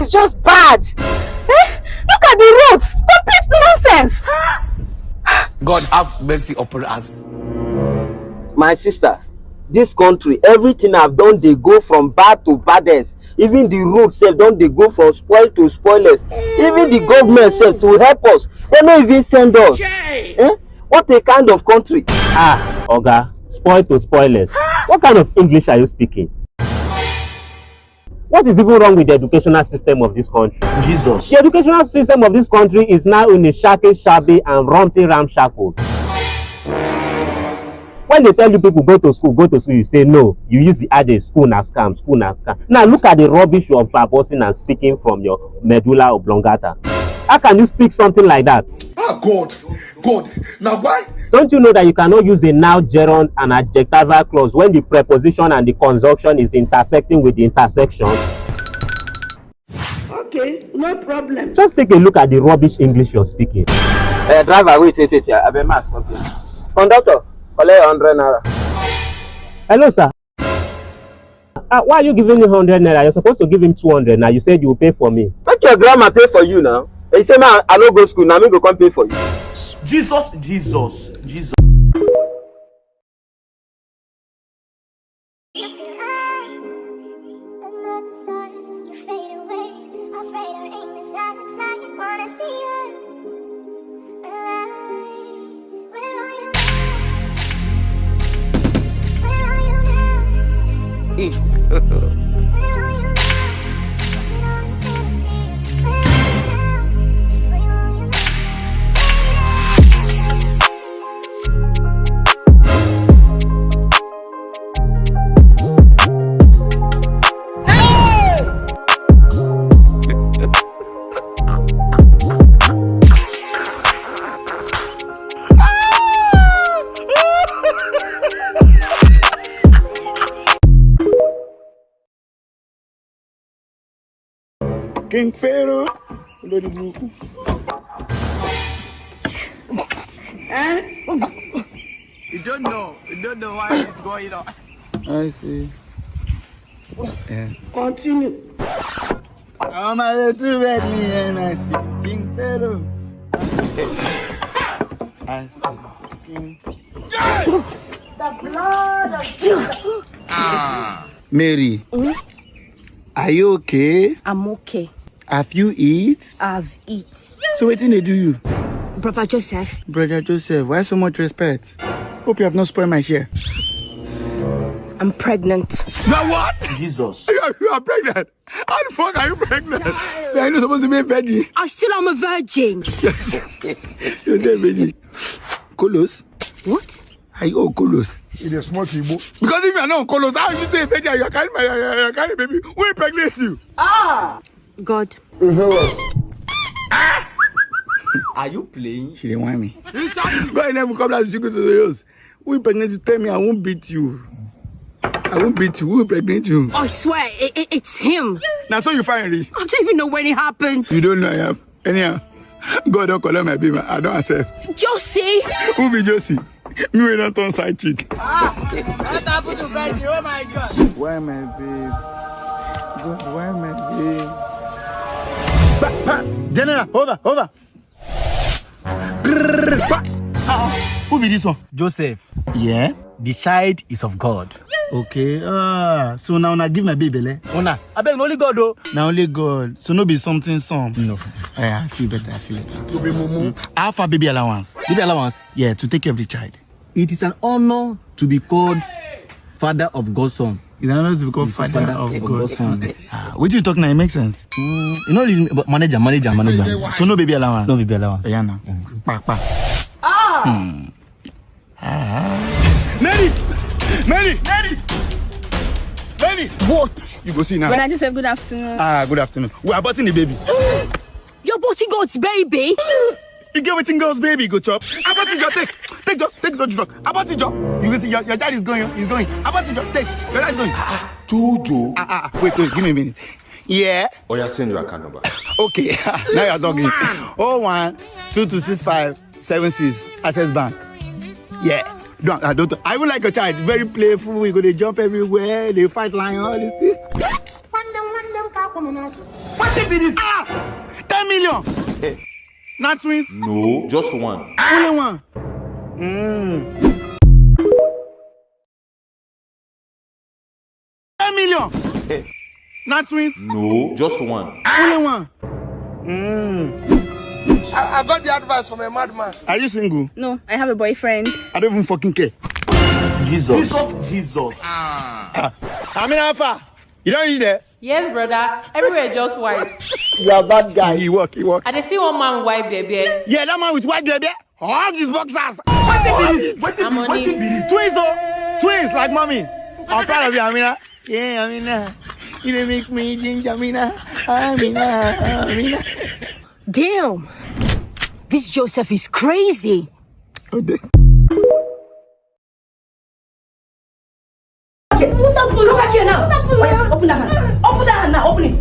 is just bad. Look at the roads. Complete nonsense. God have mercy upon us. My sister, this country, everything I've done, they go from bad to baddest. Even the roads sef don dey go from spoil to spoilers. Even the government sef to help us, they no even send us. What a kind of country. Oga, spoil to spoilers. What kind of English are you speaking? What is even wrong with the educational system of this country? Jesus. The educational system of this country is now in a shabby and rumpy ramshackles. When they tell you people go to school, you say no. You use the adage school na scam. Now look at the rubbish you are verbosing and speaking from your medulla oblongata. How can you speak something like that? God. Now why? Don't you know that you cannot use a noun, gerund, and adjectival clause when the preposition and the conjunction is intersecting with the intersection? Okay, no problem. Just take a look at the rubbish English you're speaking. Driver, wait. I be mask. Conductor, collect 100 naira. Hello, sir. Why are you giving him 100 naira? You're supposed to give him 200 now. You said you will pay for me. Make your grandma pay for you now. You say, man, I no go school, now me go come pay for you. Jesus. King Pharaoh. You don't know why it's going on. I see. Yeah. Continue. I'm a little bit me and I see King Pharaoh. I see King. The blood of Jesus. Mary, are you okay? I'm okay. Have you eat? I've eat. So what did they do you? Brother Joseph. Brother Joseph, why so much respect? Hope you have not spoiled my share. I'm pregnant. Now what? Jesus. You are pregnant? How the fuck are you pregnant? You're not supposed to be a virgin. I still am a virgin. You're not a virgin. Kolos? What? Are you on Kolos? It is small Igbo. Because if you're not on Kolos, how you say a virgin? You're carrying baby. Who impregnates you? God. Are you playing? She didn't want me. Go and never come down to the house. Who impregnates you? Tell me, I won't beat you. I won't beat you. Who impregnates you? I swear, it's him. Now, so you find rich. I don't even know when it happened. You don't know I have. Anyhow, God don't collect my baby. I don't accept. Josie. Who be Josie? Me will not turn side chick. What happened to Benji? Oh my God. Why my babe? God, why my babe? General, over. Who be this one? Joseph. Yeah. The child is of God. Okay. So now I give my baby. Una, I beg only God though. Now only God. So no be something some. No. I feel better. You be mumu. I have a baby allowance. Baby allowance? Yeah, to take care of the child. It is an honor to be called father of God's son. It's an honor to be called father of God's son. What you talk now? It makes sense. You know, manager. So no baby allowance. No baby allowance. Yeah, now. Mary! What? You go see now. When I just said good afternoon. Good afternoon. We are aborting the baby. You're aborting God's baby? You get waiting girl's baby, go chop. Aborting your take the drug. Aborting your. You will see your dad is going. Aborting your take. Your dad is going. Jojo. Wait, give me a minute. Yeah. Oh, yeah, send your account number. Okay. Now you're talking. 01-2265-76 Access Bank. Yeah. Don't. I would like a child. Very playful. We go to jump everywhere. They fight lion. All this. come on, answer. What be this? 10 million. Not twins. No, just one. Only one. 10 million. Not twins. No, just one. Only one. I got the advice from a madman. Are you single? No, I have a boyfriend. I don't even fucking care. Jesus. I mean, how far? You don't reach there? Yes, brother. Everywhere just white. You are bad guy. He walk. I dey see one man with white baby. Yeah, that man with white baby. All these boxers. I'm on it. Twins, oh. Twins, like mommy. I'm proud of you, Amina. Yeah, Amina. You didn't make me ginger, Amina. Amina. Damn. This Joseph is crazy. Okay, look back here now. Open that hand. Open that hand now. Open it.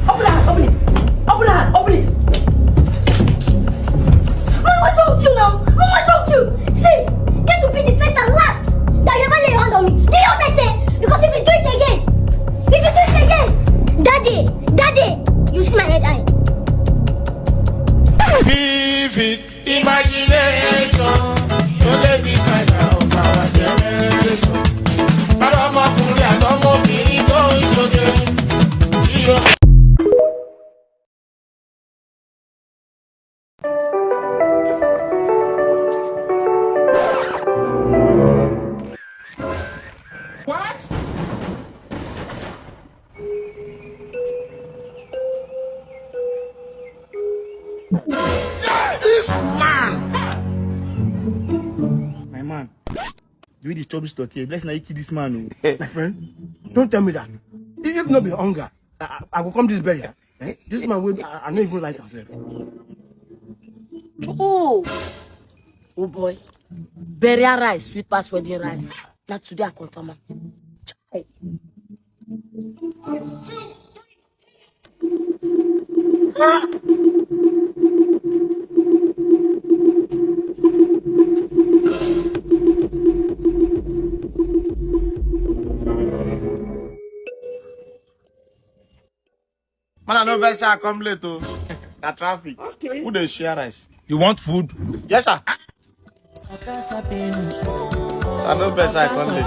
Open that hand. Open it. Open that hand. Open it. Mom, what's wrong with you now? Mom, what's wrong with you? See, this will be the first and last that you ever lay hand on me. Do you know what I say? Because if you do it again, Daddy, you see my red eye. Vivid imagination, don't let me sign of our generation. What? This man. My man. The way the chop stock here, let's not kill this man. My friend, don't tell me that. If not be hunger, I will come this burial. This man will, I don't even like himself. Oh boy. Burial rice, sweet pass wedding rice. That today I confirm. Chai. Man, I know very I come late to that traffic. Okay. Who they share rice? You want food? Yes, sir. So I know best I come late.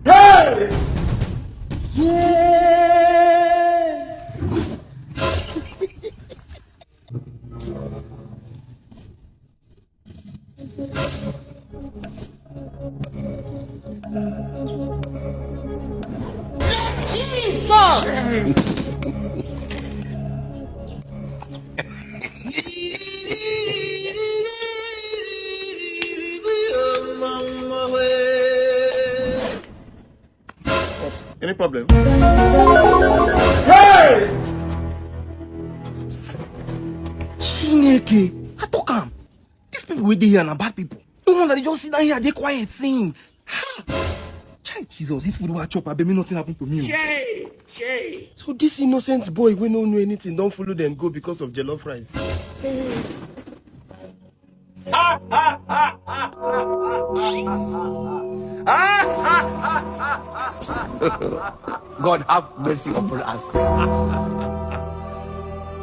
Hey! Any problem? Hey! Chineke, I talk am. These people with here are bad people. No wonder they just sit down here, they quiet since. Chai, Jesus, these people who chop, I bet me nothing happened to me. Jay. So this innocent boy, we don't know anything, don't follow them, go because of jollof rice. God have mercy upon us.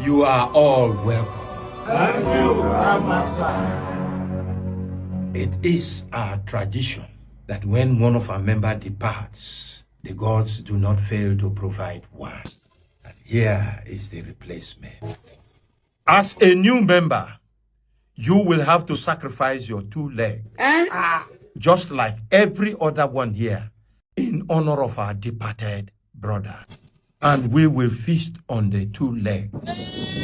You are all welcome. Thank you, Grandmaster. It is our tradition that when one of our members departs, the gods do not fail to provide one. And here is the replacement. As a new member, you will have to sacrifice your 2 legs, just like every other one here, in honor of our departed brother. and we will feast on the 2 legs.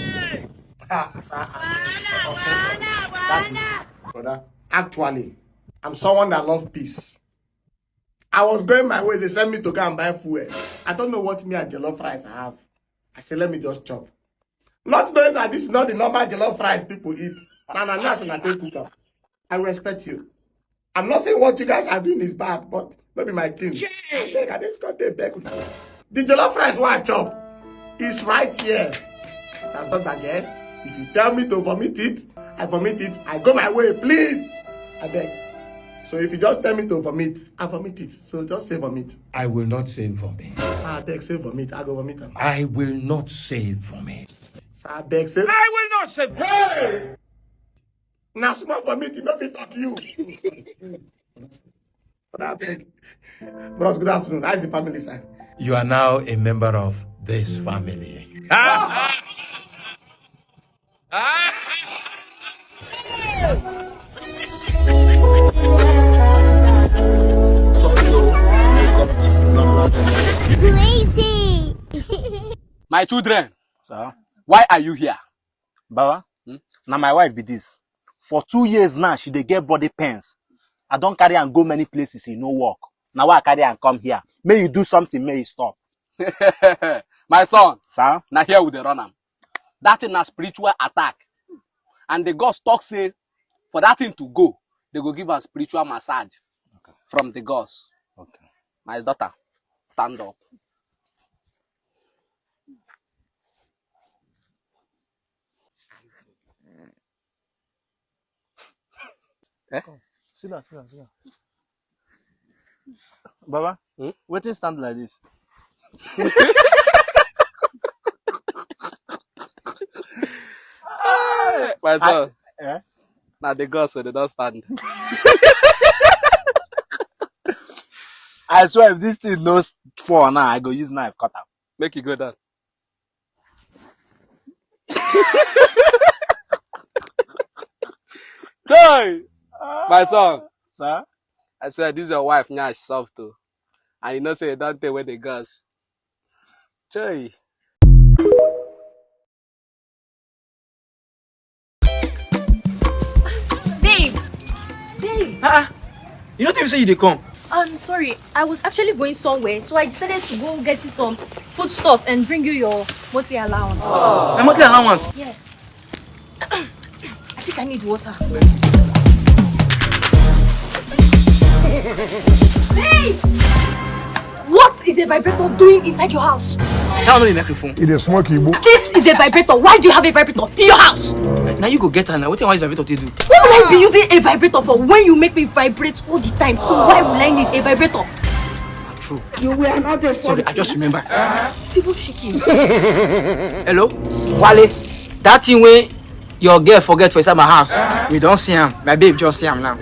Brother, actually, I'm someone that loves peace. I was going my way, they sent me to go and buy food. I don't know what me and jollof rice have. I said, let me just chop. Not knowing that this is not the normal jollof rice people eat. And I'm not saying I take cooker. I respect you. I'm not saying what you guys are doing is bad, but maybe my thing. I just got the back. The jollof rice what I chop is right here. That's not digest. If you tell me to vomit it, I vomit it. I go my way, please. I beg. So if you just tell me to vomit, I vomit it. So just say vomit. I will not say vomit. I beg, say vomit. I go vomit. I will not say vomit. So I beg, say. I will not say vomit. Hey! Now small vomit, you know if talk you. But I beg. Bros, good afternoon. How's the family side? You are now a member of this family. Crazy. My children, sir, why are you here? Baba, now my wife be this. For 2 years now, she dey get body pains. I don't carry and go many places, e no work. Now I carry and come here. May you do something, may you stop. My son, sir, now here with the runner. That is a spiritual attack. And the gods talk say, for that thing to go, they go give a spiritual massage from the gods. Okay. My daughter, stand up. Eh? Sit down. Baba, wetin stand like this? My son, now the gods so they don't stand. I swear if this thing no fall now, I go use knife cut am. Make it go down. Joy! My son, sir, I swear this is your wife now, she's soft too. And you know say you don't tell where the gods. Joy. Babe! You don't even say you dey come. Sorry, I was actually going somewhere, so I decided to go get you some food stuff and bring you your monthly allowance. My monthly allowance? Yes. I think I need water. Hey! What is a vibrator doing inside your house? Turn on the microphone. It is smoky. This is a vibrator. Why do you have a vibrator in your house? Now you go get her now. What do you want this vibrator to do? What will I be using a vibrator for when you make me vibrate all the time? So why will I need a vibrator? True. You were not a Sorry, I just remember. People shaking. Hello? Wale, that thing where your girl forget for inside my house. We don't see him. My babe just see him now.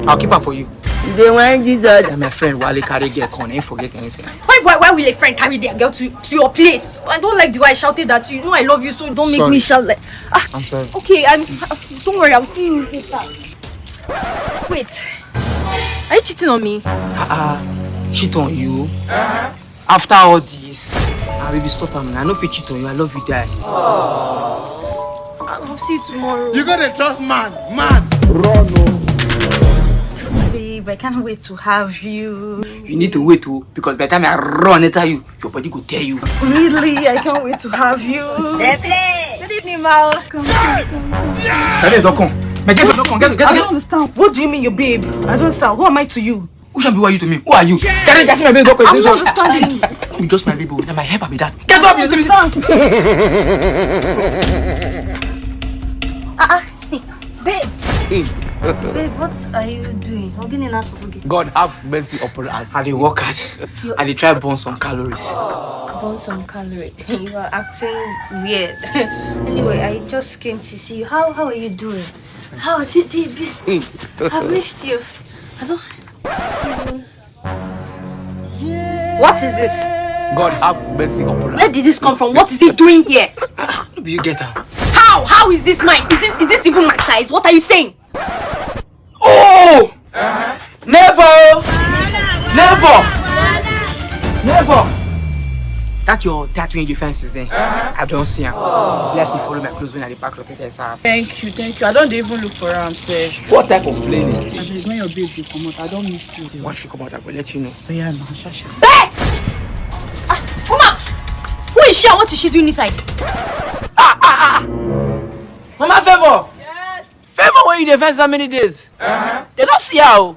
I'll keep her for you. They want Jesus. And my friend Wale carry girl come and forget anything. Why will a friend carry their girl to your place? I don't like the way I shouted at you. You know I love you, so don't make me shout like. I'm sorry. Okay, don't worry, I'll see you later. Wait, are you cheating on me? Cheat on you? After all this? Baby, stop him. I know if you cheat on you, I love you, die. I'll see you tomorrow. You gotta trust man. Run. Babe, I can't wait to have you. You need to wait too, because by the time I run enter you, your body will tell you. Really, I can't wait to have you. Good evening, Mal. Come. Hey, don't come. My girlfriend, don't come. Get. I don't understand. What do you mean, your babe? I don't understand. Who am I to you? Who shall be? Who are you to me? Who are you? Get my baby. Don't come. I'm not understanding. You just my baby. Now my help be that. Get up, you Babe. Babe, what are you doing? I'm getting an ass of again. God have mercy upon us. I dey work hard. I dey try burn some calories. Burn some calories. You are acting weird. Anyway, I just came to see you. How are you doing? How is it, baby? I've missed you. I don't even... What is this? God have mercy upon us. Where did this come from? What is he doing here? Do you get her? How? How is this mine? Is this even my size? What are you saying? Oh! Never! That that your tattooing defenses then? I don't see him. Let's follow my clothes when I park rocket house. Thank you. I don't even look for him, sir. What type of plane is this? I mean, when your babe dey come out, I don't miss you. Once she come out, I will let you know. Oh, yeah, no, Shasha. Hey! Come out! Who is she and what is she doing inside? Mama Favor! Yes! Favor, where you defend so many days? They don't see her.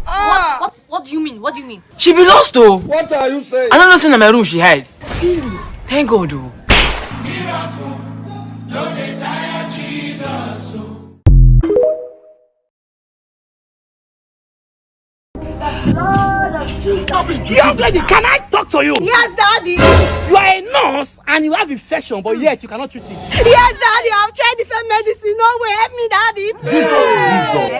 What do you mean? What do you mean? She be lost though. What are you saying? I don't know in my room she hide. Thank God though. Young lady, can I talk to you? Yes, Daddy. You are a nurse and you have infection, but yet you cannot treat it. Yes, Daddy. I've tried different medicine. No way. Help me, Daddy.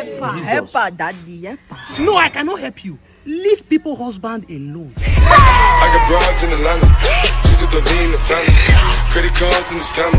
Jesus. Help her, Daddy. No, I cannot help you. Leave people's husband alone. I got broads in Atlanta. She's a in the family. Credit cards in the scam.